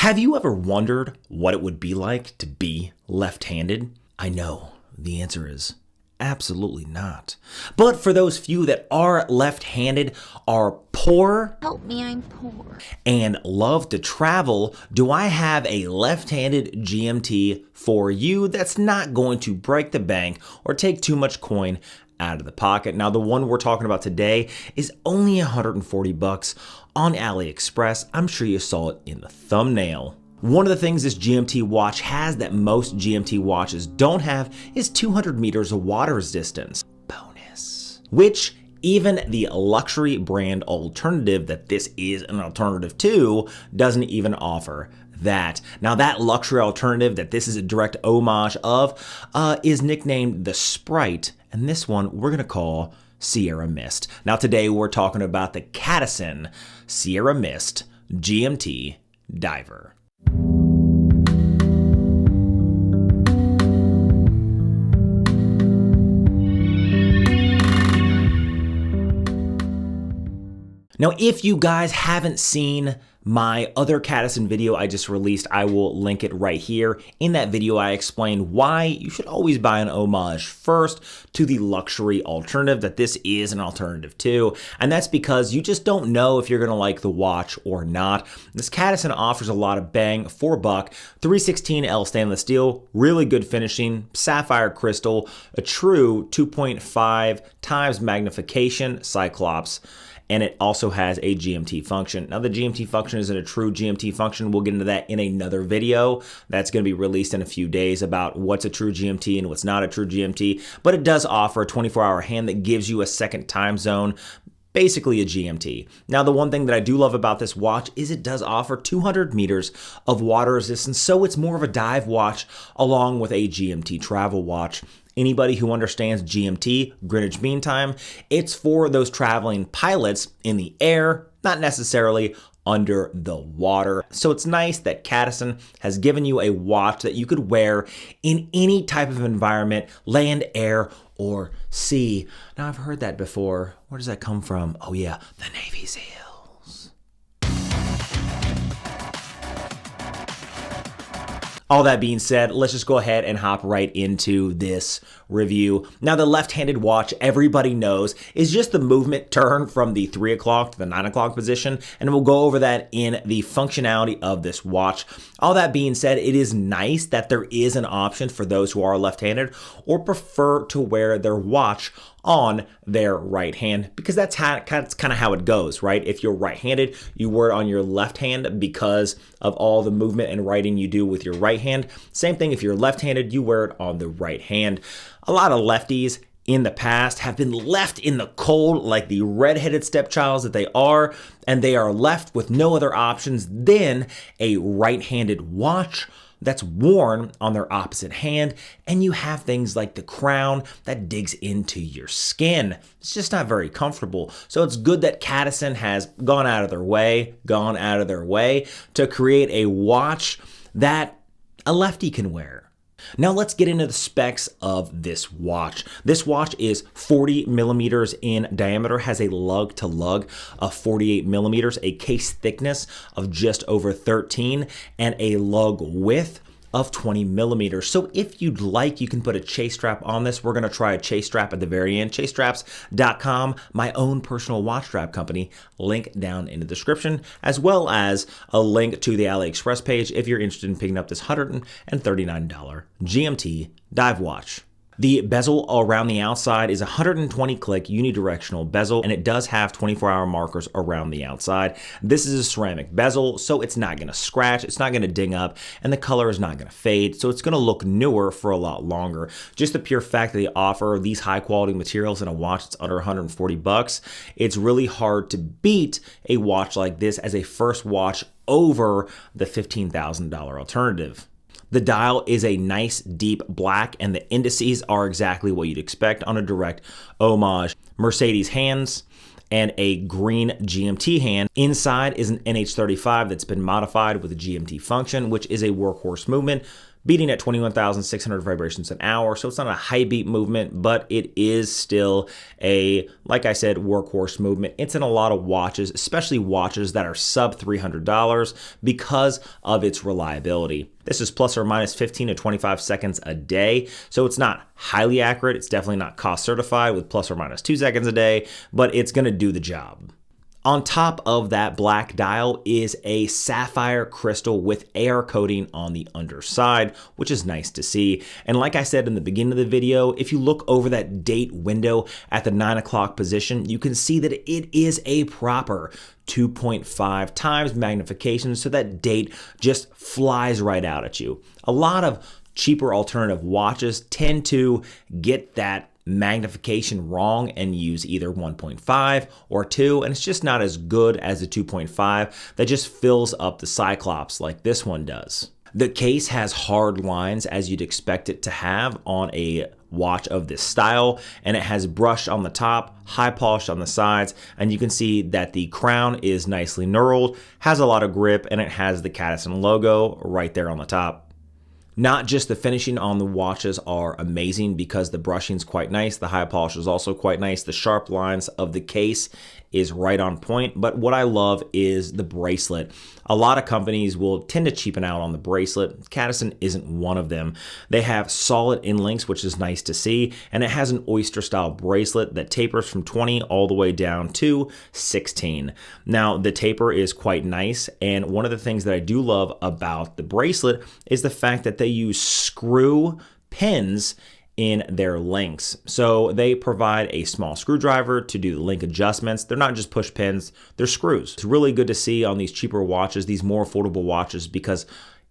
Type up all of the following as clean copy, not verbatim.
Have you ever wondered what it would be like to be left-handed? I know the answer is absolutely not. But for those few that are left-handed, are poor, help me, I'm poor, and love to travel, do I have a left-handed GMT for you that's not going to break the bank or take too much coin out of the pocket. Now, the one we're talking about today is only 140 bucks on AliExpress. I'm sure you saw it in the thumbnail. One of the things this GMT watch has that most GMT watches don't have is 200 meters of water resistance. Bonus. Which even the luxury brand alternative that this is an alternative to doesn't even offer that. Now, that luxury alternative that this is a direct homage of is nicknamed the Sprite, and this one we're going to call Sierra Mist. Now, today we're talking about the Cadisen Sierra Mist GMT Diver. Now, if you guys haven't seen my other Cadisen video I just released, I will link it right here. In that video, I explained why you should always buy an homage first to the luxury alternative that this is an alternative to. And that's because you just don't know if you're gonna like the watch or not. This Cadisen offers a lot of bang for a buck. 316L stainless steel, really good finishing, sapphire crystal, a true 2.5 times magnification Cyclops, and it also has a GMT function. Now, the GMT function isn't a true GMT function. We'll get into that in another video that's going to be released in a few days about what's a true GMT and what's not a true GMT, but it does offer a 24-hour hand that gives you a second time zone, basically a GMT. Now, the one thing that I do love about this watch is it does offer 200 meters of water resistance, so it's more of a dive watch along with a GMT travel watch. Anybody who understands GMT, Greenwich Mean Time, it's for those traveling pilots in the air, not necessarily under the water. So it's nice that Cadisen has given you a watch that you could wear in any type of environment, land, air, or sea. Now, I've heard that before. Where does that come from? Oh yeah, the Navy SEALs. All that being said, let's just go ahead and hop right into this review. Now, the left-handed watch, everybody knows, is just the movement turn from the 3 o'clock to the 9 o'clock position, and we'll go over that in the functionality of this watch. All that being said, it is nice that there is an option for those who are left-handed or prefer to wear their watch on their right hand, because that's kind of how it goes, right? If you're right-handed, you wear it on your left hand because of all the movement and writing you do with your right hand. Same thing if you're left-handed, you wear it on the right hand. A lot of lefties in the past have been left in the cold like the red-headed stepchilds that they are, and they are left with no other options than a right-handed watch that's worn on their opposite hand, and you have things like the crown that digs into your skin. It's just not very comfortable. So it's good that Cadisen has gone out of their way to create a watch that a lefty can wear. Now let's get into the specs of this watch. This watch is 40 millimeters in diameter, has a lug to lug of 48 millimeters, a case thickness of just over 13, and a lug width of 20 millimeters. So if you'd like, you can put a chase strap on this. We're gonna try a chase strap at the very end. ChaseStraps.com, my own personal watch strap company, link down in the description, as well as a link to the AliExpress page if you're interested in picking up this $139 GMT dive watch. The bezel around the outside is 120 click unidirectional bezel, and it does have 24-hour markers around the outside. This is a ceramic bezel, so it's not gonna scratch, it's not gonna ding up, and the color is not gonna fade, so it's gonna look newer for a lot longer. Just the pure fact that they offer these high quality materials in a watch that's under 140 bucks, it's really hard to beat a watch like this as a first watch over the $15,000 alternative. The dial is a nice deep black, and the indices are exactly what you'd expect on a direct homage. Mercedes hands and a green GMT hand. Inside is an NH35 that's been modified with a GMT function, which is a workhorse movement. beating at 21,600 vibrations an hour. So it's not a high beat movement, but it is still a, like I said, workhorse movement. It's in a lot of watches, especially watches that are sub $300 because of its reliability. This is plus or minus 15 to 25 seconds a day. So it's not highly accurate. It's definitely not cost certified with plus or minus 2 seconds a day, but it's going to do the job. On top of that black dial is a sapphire crystal with AR coating on the underside, which is nice to see. And like I said in the beginning of the video, if you look over that date window at the 9 o'clock position, you can see that it is a proper 2.5 times magnification, so that date just flies right out at you. A lot of cheaper alternative watches tend to get that magnification wrong and use either 1.5 or 2, and it's just not as good as the 2.5 that just fills up the Cyclops like this one does. The case has hard lines as you'd expect it to have on a watch of this style, and it has brush on the top, high polish on the sides, and you can see that the crown is nicely knurled, has a lot of grip, and it has the Cadisen logo right there on the top. Not just the finishing on the watches are amazing because the brushing is quite nice, the high polish is also quite nice, the sharp lines of the case is right on point, but what I love is the bracelet. A lot of companies will tend to cheapen out on the bracelet. Cadisen isn't one of them. They have solid inlinks, which is nice to see, and it has an oyster style bracelet that tapers from 20 all the way down to 16. Now, the taper is quite nice, and one of the things that I do love about the bracelet is the fact that they use screw pins in their links. So they provide a small screwdriver to do the link adjustments. They're not just push pins, they're screws. It's really good to see on these cheaper watches, these more affordable watches, because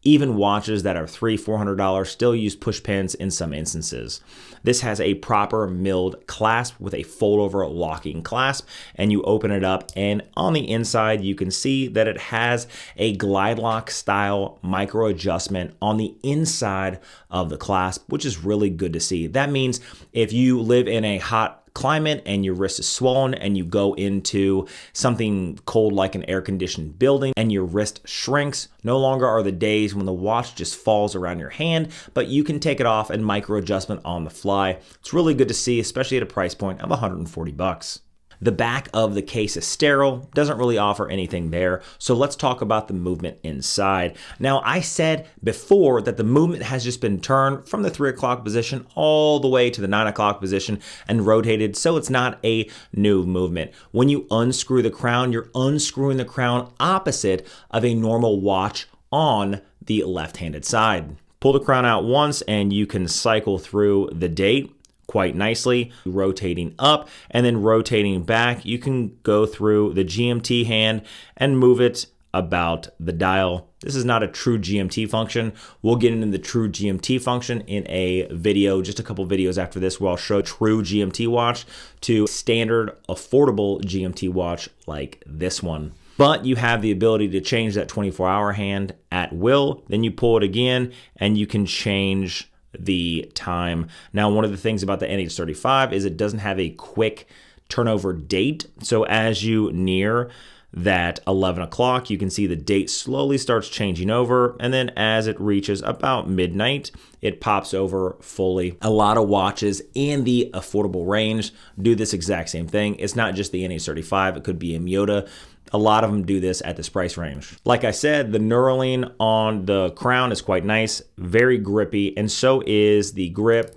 even watches that are $300-400 still use push pins in some instances. This has a proper milled clasp with a fold-over locking clasp, and you open it up, and on the inside you can see that it has a glide lock style micro adjustment on the inside of the clasp, which is really good to see. That means if you live in a hot climate and your wrist is swollen and you go into something cold like an air-conditioned building and your wrist shrinks, no longer are the days when the watch just falls around your hand, but you can take it off and micro adjustment on the fly. It's really good to see, especially at a price point of $140. The back of the case is sterile, doesn't really offer anything there, so let's talk about the movement inside. Now, I said before that the movement has just been turned from the 3 o'clock position all the way to the 9 o'clock position and rotated, so it's not a new movement. When you unscrew the crown, you're unscrewing the crown opposite of a normal watch on the left-handed side. Pull the crown out once and you can cycle through the date quite nicely, rotating up and then rotating back. You can go through the GMT hand and move it about the dial. This is not a true GMT function. We'll get into the true GMT function in a video, just a couple videos after this, where I'll show true GMT watch to standard affordable GMT watch like this one. But you have the ability to change that 24-hour hand at will. Then you pull it again and you can change the time. Now, one of the things about the NH35 is it doesn't have a quick turnover date. So as you near that 11 o'clock, you can see the date slowly starts changing over. And then as it reaches about midnight, it pops over fully. A lot of watches in the affordable range do this exact same thing. It's not just the NH35, it could be a Miyota. A lot of them do this at this price range. Like I said, the knurling on the crown is quite nice, very grippy, and so is the grip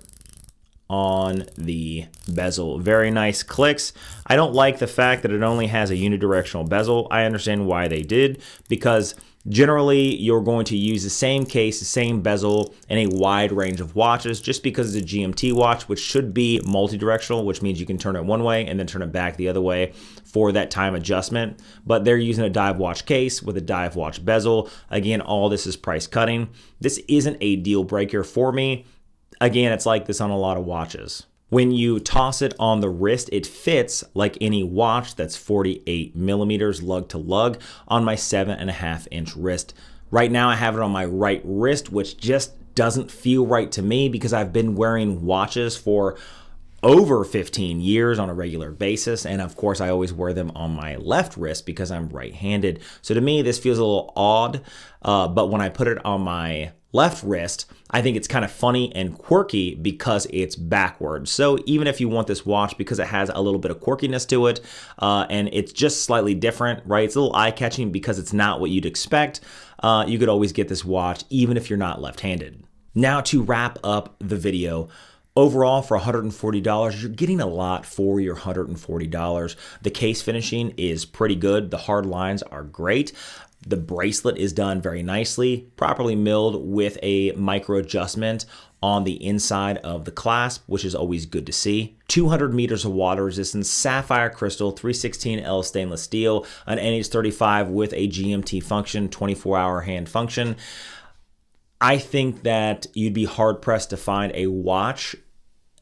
on the bezel. Very nice clicks. I don't like the fact that it only has a unidirectional bezel. I understand why they did, because generally you're going to use the same case, the same bezel in a wide range of watches. Just because it's a GMT watch, which should be multi-directional, which means you can turn it one way and then turn it back the other way for that time adjustment. But they're using a dive watch case with a dive watch bezel. Again, all this is price cutting. This isn't a deal breaker for me. Again, it's like this on a lot of watches. When you toss it on the wrist, it fits like any watch that's 48 millimeters lug to lug on my 7.5-inch wrist. Right now I have it on my right wrist, which just doesn't feel right to me because I've been wearing watches for over 15 years on a regular basis. And of course, I always wear them on my left wrist because I'm right-handed. So to me, this feels a little odd. But when I put it on my left wrist, I think it's kind of funny and quirky because it's backwards. So even if you want this watch because it has a little bit of quirkiness to it, and it's just slightly different, right? It's a little eye-catching because it's not what you'd expect. You could always get this watch even if you're not left-handed. Now to wrap up the video, overall, for $140, you're getting a lot for your $140. The case finishing is pretty good. The hard lines are great. The bracelet is done very nicely, properly milled with a micro adjustment on the inside of the clasp, which is always good to see. 200 meters of water resistance, sapphire crystal, 316L stainless steel, an NH35 with a GMT function, 24-hour hand function. I think that you'd be hard-pressed to find a watch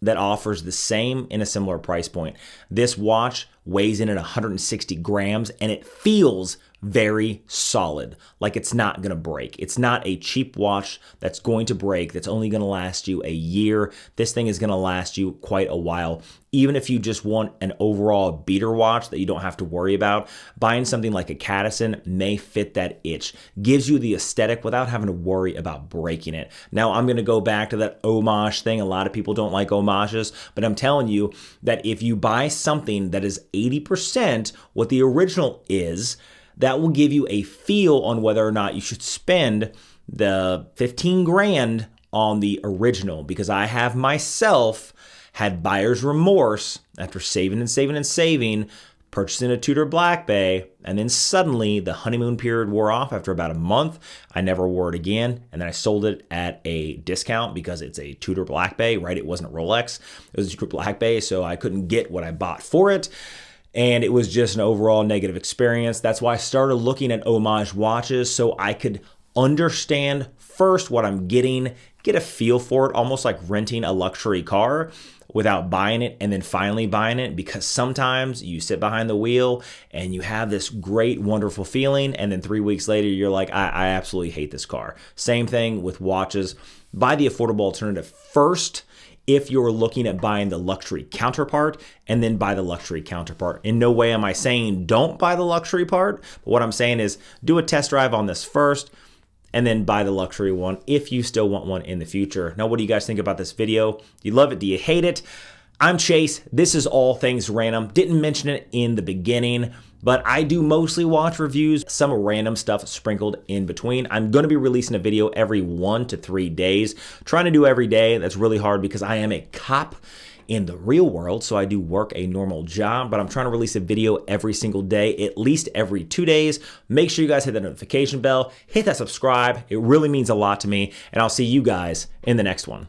that offers the same in a similar price point. This watch weighs in at 160 grams and it feels very solid, like it's not gonna break. It's not a cheap watch that's going to break, that's only gonna last you a year. This thing is gonna last you quite a while. Even if you just want an overall beater watch that you don't have to worry about, buying something like a Cadisen may fit that itch. Gives you the aesthetic without having to worry about breaking it. Now, I'm gonna go back to that homage thing. A lot of people don't like homages, but I'm telling you that if you buy something that is 80% what the original is, that will give you a feel on whether or not you should spend the 15 grand on the original, because I have myself had buyer's remorse after saving and saving and saving, purchasing a Tudor Black Bay, and then suddenly the honeymoon period wore off after about a month. I never wore it again, and then I sold it at a discount because it's a Tudor Black Bay, right? It wasn't a Rolex, it was a Tudor Black Bay, so I couldn't get what I bought for it. And it was just an overall negative experience. That's why I started looking at homage watches so I could understand first what I'm getting, get a feel for it, almost like renting a luxury car without buying it and then finally buying it, because sometimes you sit behind the wheel and you have this great, wonderful feeling, and then 3 weeks later, you're like, I absolutely hate this car. Same thing with watches. Buy the affordable alternative first if you're looking at buying the luxury counterpart, and then buy the luxury counterpart. In no way am I saying don't buy the luxury part, but what I'm saying is do a test drive on this first, and then buy the luxury one if you still want one in the future. Now, what do you guys think about this video? Do you love it? Do you hate it? I'm Chase. This is All Things Random. Didn't mention it in the beginning, but I do mostly watch reviews, some random stuff sprinkled in between. I'm going to be releasing a video every 1 to 3 days. Trying to do every day, that's really hard because I am a cop in the real world, so I do work a normal job, but I'm trying to release a video every single day, at least every 2 days. Make sure you guys hit that notification bell, hit that subscribe. It really means a lot to me, and I'll see you guys in the next one.